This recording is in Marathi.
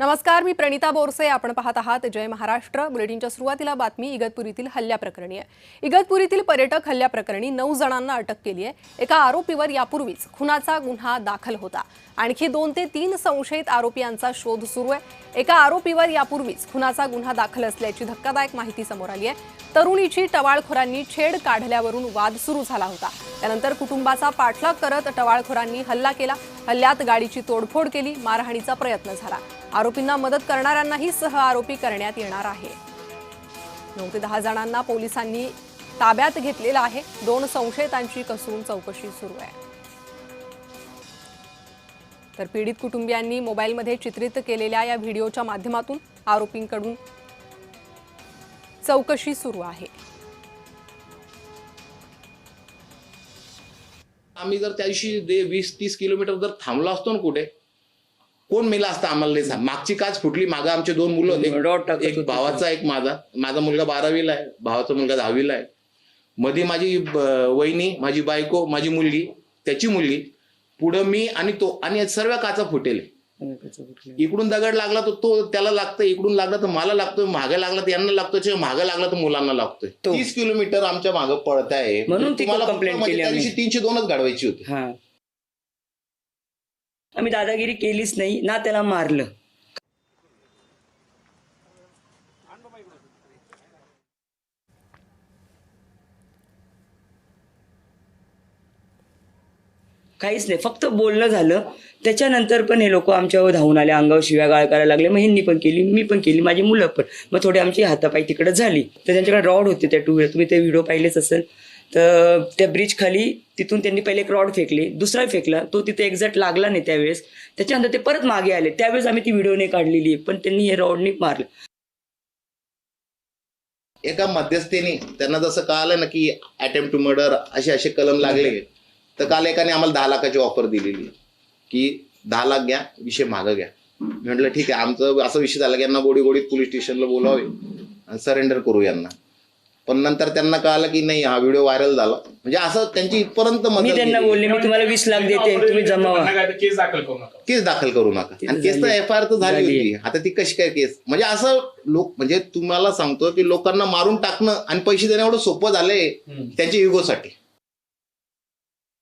नमस्कार, मी प्रणिता बोरसे. आपण पाहत आहात जय महाराष्ट्र. बुलेटिनच्या सुरुवातीला बातमी इगतपुरीतील हल्ल्याप्रकरणी आहे. इगतपुरीतील पर्यटक हल्ल्याप्रकरणी 9 जणांना अटक केली आहे. एका आरोपीवर यापूर्वीच खुनाचा गुन्हा दाखल होता. आणखी 2 ते 3 संशयित आरोपींचा शोध सुरू आहे. एका आरोपीवर यापूर्वीच खुनाचा गुन्हा दाखल असल्याची धक्कादायक माहिती समोर आली आहे. तरुणीची टवाळखोरांनी छेड काढल्यावरून वाद सुरू झाला होता. त्यानंतर कुटुंबाचा पाठलाग करत टवाळखोरांनी हल्ला केला. हल्ल्यात गाडीची तोडफोड केली, मारहाणीचा प्रयत्न झाला. आरोपींना मदत करणाऱ्यांनाही सह आरोपी करण्यात येणार आहे. 9 ते 10 जणांना पोलिसांनी ताब्यात घेतलेलं आहे. 2 संशयितांची कसून चौकशी सुरू आहे. तर पीडित कुटुंबियांनी मोबाईलमध्ये चित्रित केलेल्या या व्हिडिओच्या माध्यमातून आरोपींकडून चौकशी सुरू आहे. आम्ही जर त्या दिवशी 20-30 किलोमीटर जर थांबलो असतो ना कुठे, कोण मेला असता आम्हाला नाही सांग. मागची काच फुटली. मागं आमचे 2 मुलं, एक भावाचा एक माझा मुलगा 12वीला आहे, भावाचा मुलगा 10वीला आहे. मध्ये माझी वहिनी, माझी बायको, माझी मुलगी, त्याची मुलगी, पुढं मी आणि तो, आणि सर्व काचा फुटेल. इकडून दगड लागला तर तो त्याला लागतं, इकडून लागला तर मला लागतोय, मागे लागला तर यांना लागतोय, मागे लागला तर मुलांना लागतोय. 30 किलोमीटर आमच्या मागे पळत आहे. म्हणून तुम्हाला कंप्लेंट केली. 302च गाडवायची होती. आम्ही दादागिरी केलीच नाही ना, त्याला मारलं. काहीच नाही, फक्त बोलणं झालं. त्याच्यानंतर पण हे लोक आमच्यावर धावून आले, अंगावर शिव्या गाळ करायला लागले. मग ह्यांनी पण केली, मी पण केली, माझी मुलं पण. मग थोडी आमची हातापाई तिकडे झाली. तर त्यांच्याकडे रॉड होते त्या 2 व्हीलर, तुम्ही ते व्हिडिओ पाहिलेच असेल. तर त्या ब्रिज खाली तिथून त्यांनी पहिले एक रॉड फेकले, दुसरा फेकला, तो तिथे एक्झॅक्ट लागला नाही त्यावेळेस. त्याच्यानंतर ते परत मागे आले. त्यावेळेस आम्ही ती व्हिडिओने काढलेली आहे, पण त्यांनी हे रॉडनी मारलं. एका मध्यस्थीने त्यांना जसं कळालं ना की अटेम्प्ट टू मर्डर असे कलम लागले, तर काल एकाने आम्हाला 10 लाखाची ऑफर दिलेली की 10 लाख घ्या, विषय मागं घ्या. मी म्हटलं ठीक आहे. आमचं असा विषय झाला की यांना गोडीत पोलीस स्टेशनला बोलावे आणि सरेंडर करू यांना. पण नंतर त्यांना कळालं की नाही, हा व्हिडिओ व्हायरल झाला. म्हणजे असं त्यांची इथपर्यंत मी त्यांना बोलले, मी तुम्हाला 20 लाख देते, तुम्ही जमावा. केस दाखल करू नका. आणि केस तर FIR तर झाली होती. आता ती कशी काय केस? म्हणजे असं लोक, म्हणजे तुम्हाला सांगतो की लोकांना मारून टाकणं आणि पैसे देणं एवढं सोपं झालंय त्यांच्या इगोसाठी.